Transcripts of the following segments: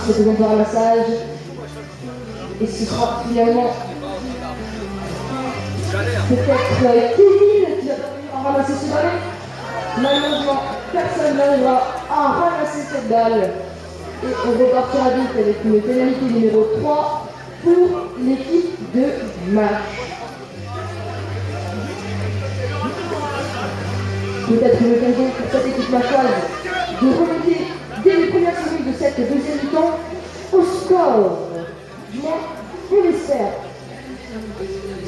ce seconde ramassage. Et ce sera finalement peut-être Kevin qui va parvenir à ramasser ce ballon. Malheureusement, personne n'arrivera à ramasser cette balle. Et on repartira vite avec une pénalité numéro 3 pour l'équipe de match. Peut-être une occasion pour cette équipe machoise de remonter dès les premières secondes de cette deuxième mi-temps au score. Du moins, on l'espère.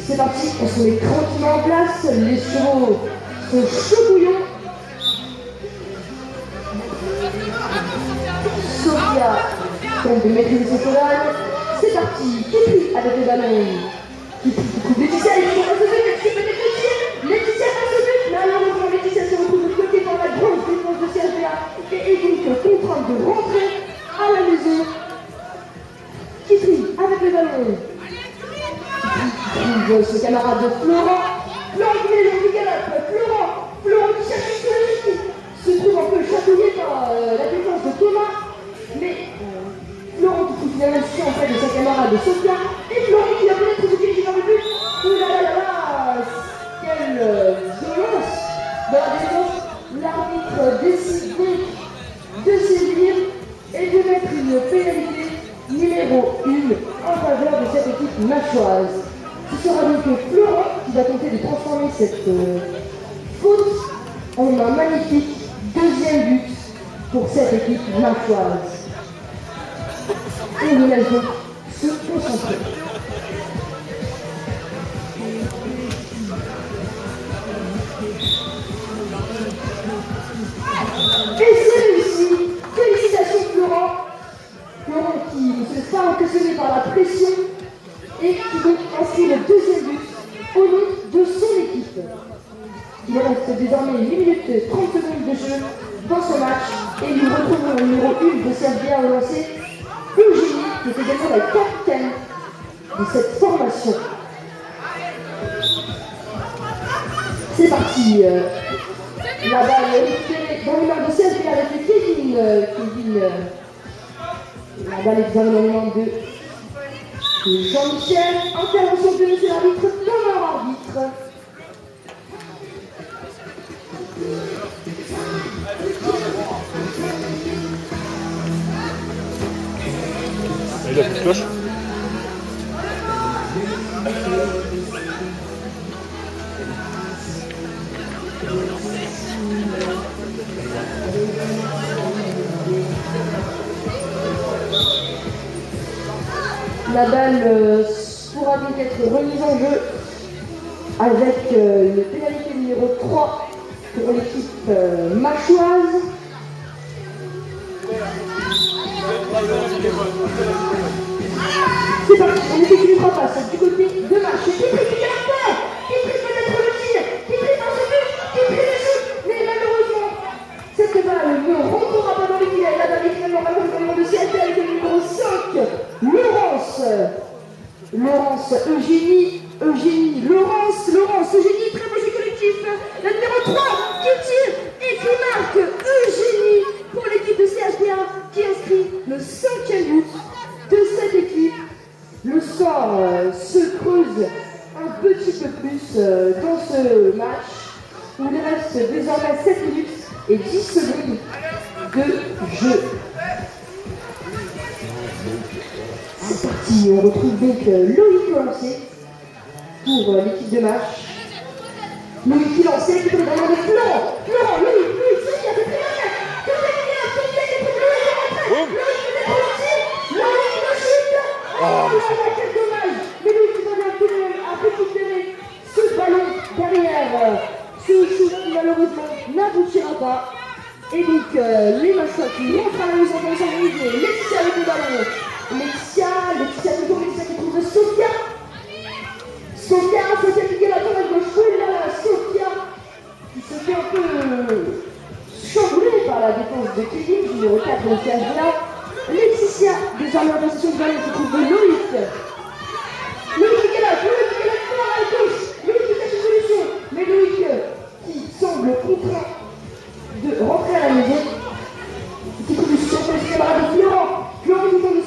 C'est parti, on se met tranquillement en place. Les chevaux sont chauds bouillants. Sophia tente de maîtriser ses cheval. C'est parti, Kitty avec le ballon. Kitty qui coupe Laetitia, il faut pas se faire, c'est peut-être le tir. Laetitia passe au but. Malheureusement, Laetitia se retrouve de côté par la grosse défense de CHBA et est donc contrainte de rentrer à la maison. Kitty avec le ballon. Kitty trouve ce camarade de Florent. Florent qui met le galop. Florent qui cherche une solution. Se trouve un peu chatouillé par la défense de Thomas. Mais Florent qui trouve finalement en fait de sa camarade de Sophia. Et Florent qui a peut-être ce qui dans le but. Ouh là là là là. Quelle violence dans la défense. L'arbitre décide donc de sévir et de mettre une pénalité numéro 1 en faveur de cette équipe machoise. Ce sera donc Florent qui va tenter de transformer cette faute en un magnifique deuxième but pour cette équipe machoise. Et on laisse donc se concentrer. Et c'est réussi. Félicitations Florent. Florent qui ne se laisse pas impressionner par la pression et qui donc inscrit le deuxième but au nom de son équipe. Il reste désormais 8 minutes 30 secondes de jeu dans ce match et nous retrouvons le numéro 1 de CHBA au lancer, Eugénie, qui est également la capitaine de cette formation. C'est parti. La balle est récupérée dans les mains de CHBA avec Kevin. La balle est dans les mains de Jean-Michel. Intervention de monsieur l'arbitre dans leur arbitre. Il a plus cloche. La balle pourra donc être remise en jeu avec le pénalité numéro 3 pour l'équipe machoise. C'est parti, on effectue une repasse du côté de match. Kitry qui a fait. Kitry peut-être le tir. Kitry dans ce but. Kitry le shoot. Mais malheureusement, cette balle ne rentrera pas dans les filets. La balle est finalement malheureusement de CHB avec le numéro 5. Laurence, Eugénie, Eugénie, très beau jeu collectif. La numéro 3 qui tire et qui marque Eugénie pour l'équipe de CHBA qui inscrit le 5e but de cette équipe. Le score se creuse un petit peu plus dans ce match où il reste désormais 7 minutes et 10 secondes de jeu. C'est parti, on retrouve donc Loïc lancé pour l'équipe de match. Loïc qui lancé, qui peut le ballon de Florent. Loïc, c'est bien, c'est très bien. Quel dommage. Mais Loïc qui parvient tout de même à récupérer ce ballon derrière. Ce shoot qui malheureusement n'aboutira pas. Et donc les mascottes qui rentrent à la maison dans son milieu. Laetitia avec le ballon. Laetitia qui trouve Sophia qui gagne la tour à gauche. Oh là là, Sophia qui se fait un peu chamboulée par la défense de Kevin, numéro 4 de CHBA. Laetitia, désormais en possession de ballon, qui trouve Loïc qui gagne la tour à gauche. Loïc qui cherche une solution. Mais Loïc qui semble contraint de rentrer à la maison. Qui trouve le soutien pour les camarades de Florent. Florent qui tombe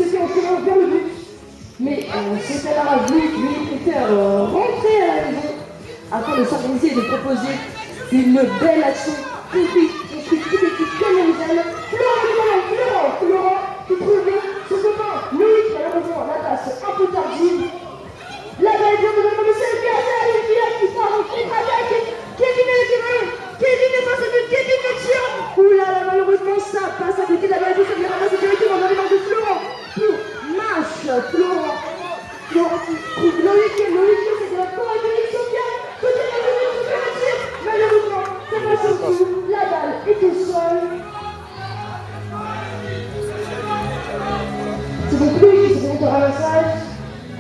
lui préfère rentrer à la maison afin de s'organiser et de proposer une belle action construite toute équipe comme les ailes. Florent, qui trouve son copain Loïc, malheureusement la passe un peu tardive. La balle vient de notre monsieur qui part en contre-attaque. Kevin avec le ballon. Kevin est face au but. Kevin le tire. Oulala, malheureusement ça passe à côté de la balle. Ça vient ramasser directement dans les mains de Florent pour Mash. Florent qui trouve Loïc, c'est de la part de Sophia. Peut-être que Sophia le tire. Malheureusement, ça passe en dessous. La balle est au sol. C'est donc Loïc qui se monte au ramassage.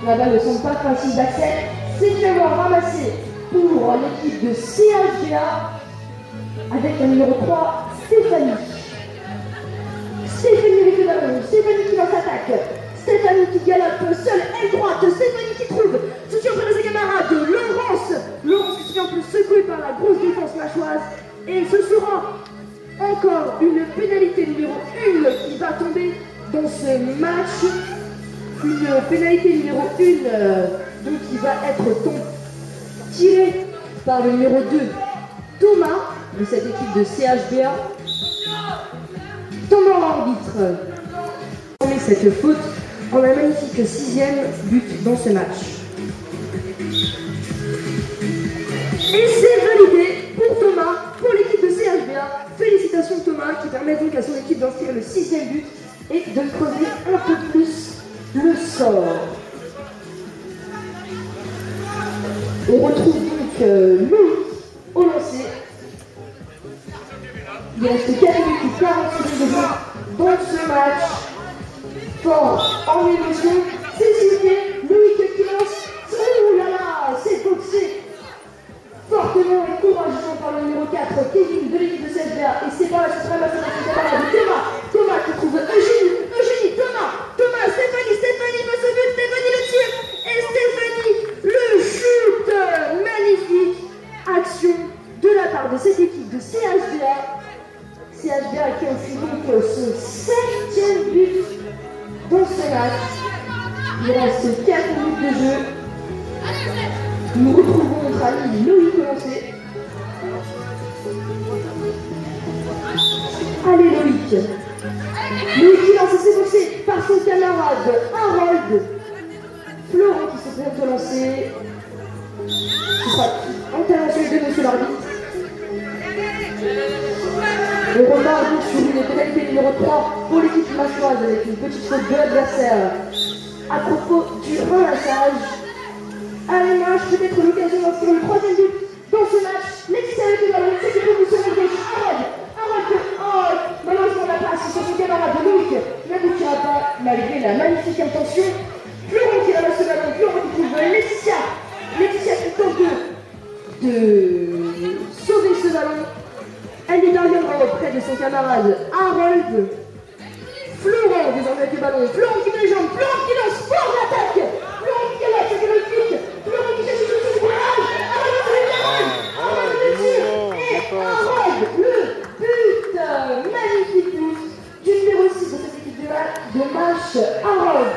La balle ne semble pas facile d'accès. C'est finalement ramassé pour l'équipe de CHGA avec le numéro 3, Stéphanie. Stéphanie avec le ballon. Stéphanie qui lance l'attaque. Stéphanie qui galope seule, aile droite. Stéphanie qui trouve soutien auprès de ses camarades. Laurence qui se fait en plus secouée par la grosse défense machoise. Et ce sera encore une pénalité numéro 1 qui va tomber dans ce match. Une pénalité numéro 1 donc qui va être tirée par le numéro 2 Thomas de cette équipe de CHBA. Thomas l'arbitre met cette faute en un magnifique 6e but dans ce match. Et c'est validé pour Thomas, pour l'équipe de CHBA. Félicitations Thomas qui permet donc à son équipe d'inscrire le 6e but et de creuser un peu plus le sort. On retrouve donc Loïc au lancer. Il reste 4 minutes et 40 secondes de jeu dans ce match. Fort en émotion, c'est signé. Loïc qui lance. Oh là là, c'est boxé fortement et courageusement par le numéro 4, Kevin de l'équipe de CHBA. Et c'est pas la ramassée dans ses camarades. Thomas qui trouve Eugénie, Thomas, Stéphanie passe au but, Stéphanie le tire. Et Stéphanie le shoot. Magnifique action de la part de cette équipe de CHBA. CHBA qui inscrit donc son 5e but dans ce match. Il reste 4 minutes de jeu. Nous retrouvons notre ami Loïc commencer. Allez Loïc. Loïc qui lance, c'est boxé par son camarade Harold. Florent qui se présente au lancer. Ce sera intervention de monsieur l'arbitre. On remarque donc sur une pénalité numéro 3 pour l'équipe machoise avec une petite faute de l'adversaire. À propos du ramassage. Allez, Mash, peut-être l'occasion d'inscrire le 3e but dans ce match. Laetitia avec le ballon, c'est une position de gauche. Harold, malheureusement la passe sur son camarade de Loïc n'aboutira pas malgré la magnifique intention. Florent qui ramasse le ballon, Florent qui trouve Laetitia qui tente de sauver ce ballon. Elle y parviendra auprès de son camarade Harold. Florent désormais avec le ballon, Florent qui met les jambes, Florent qui lance fort l'attaque. Florent qui galope, c'est le flic. Florent qui cherche le courage. Harold le tire. Et Harold le but. Magnifique but du numéro 6 de cette équipe de match, Harold.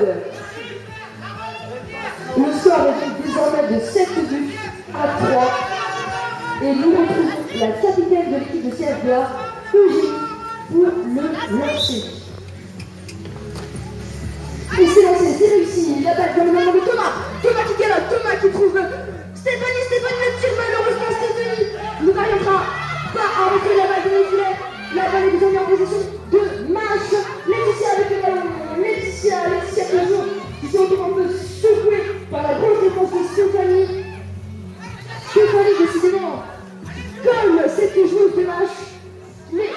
Le score est donc désormais de 7 buts à 3. Et nous retrouvons la capitaine de l'équipe de CHBA, Eugénie, pour le lancer. Et c'est lancé, c'est réussi. La balle dans le moment de Thomas qui galope, Thomas qui trouve Stéphanie le tire malheureusement. Stéphanie ne parviendra pas à rentrer la balle dans le filet. La balle est désormais en possession de Mash. Laetitia avec le ballon. Laetitia toujours qui se retrouve un peu secouée par la grosse défense de Stéphanie. Décidément, comme cette joueuse de Mash, mais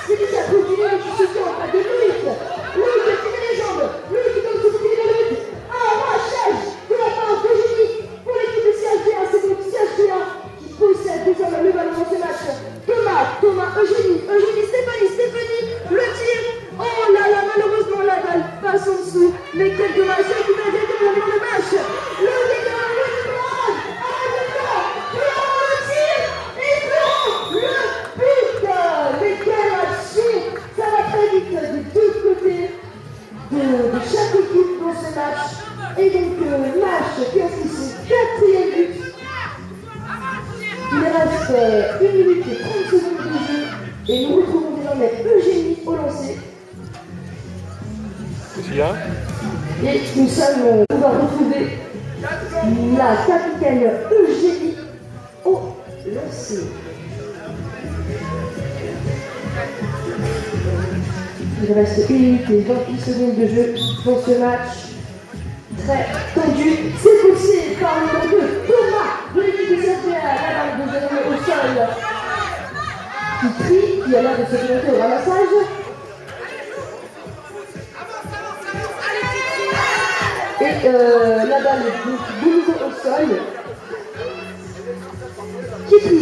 Laetitia continue qui se tient en face de Loïc qui met les jambes. Loïc qui donne son petit dans le but. Un rachage de la part d'Eugénie pour l'équipe de CHBA. C'est donc CHBA qui possède désormais le ballon dans ce match. Thomas, Eugénie, Stéphanie, le tir. Oh là là, malheureusement la balle passe en dessous. Mais quel dommage, c'est qui va directement dans le match. Le décalage, le tir. Et Florent, le but. Mais quelle action. Ça va très vite des deux côtés de chaque équipe dans ce match. Et donc, Nash qui inscrit son 4e but. Il reste 1 minute et 30 secondes de jeu. Et nous retrouvons désormais Eugénie au lancer. Qu'est-ce qu'il y a? Et on va retrouver la capitaine Eugénie au lancer. Il reste 1 minute et 28 secondes de jeu dans ce match. Très tendu. C'est poussé par le nom de Thomas de l'équipe de CFA, la balle de Jérémy au sol. Qui trie, qui a l'air de se présenter au ramassage. Et la balle est de nouveau au sol.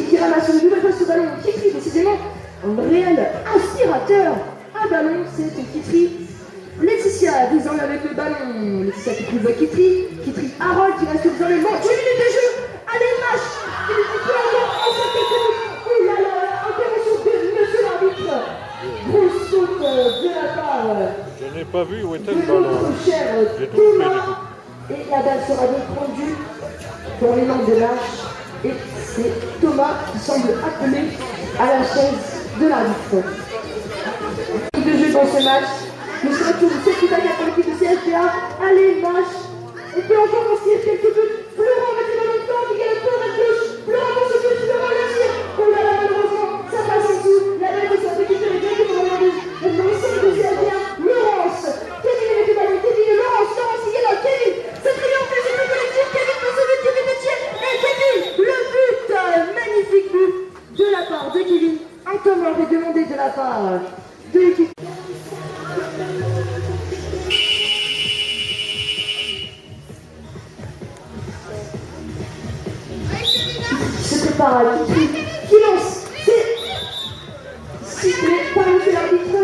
Qui ramasse une nouvelle fois ce ballon. Qui décidément un réel aspirateur à ballon. C'est Kitri. Laetitia désormais avec le ballon. Laetitia qui trouve Kitri. Harold qui reste désormais mort. 2 minutes de jeu. Allez, match. Il est plus encore en 5 minutes. Oh là là, intervention de monsieur l'arbitre. Grosse saute de la part. Je n'ai pas vu où était le ballon. Cher J'ai tout fait du Thomas. coup. Et la balle sera donc rendue dans les mains de Nash. Et c'est Thomas qui semble appelé à la chaise de l'arbitre. De jeu dans ce match. Nous serons tous 7 buts à 4 pour l'équipe de CFA. Allez, Nash. On peut encore inscrire quelques buts. Florent va tirer dans le temps. Miguel Antoine à gauche. Florent dans ce but. Florent le tire. Oh là là, malheureusement, ça passe en dessous. La balle de sa petite de directement dans l'ensemble de CFA. Laurence. Kevin avec le ballon. Kevin, Laurence, il est là. Kevin. C'est triomphe des équipes collectives. Kevin dans ce but. Kevin le tire. Et Kevin, le but. Magnifique but de la part de Kevin. Un temps mort est demandé de la part de l'équipe. Se prépare à qui lance. C'est sifflé par monsieur l'arbitre.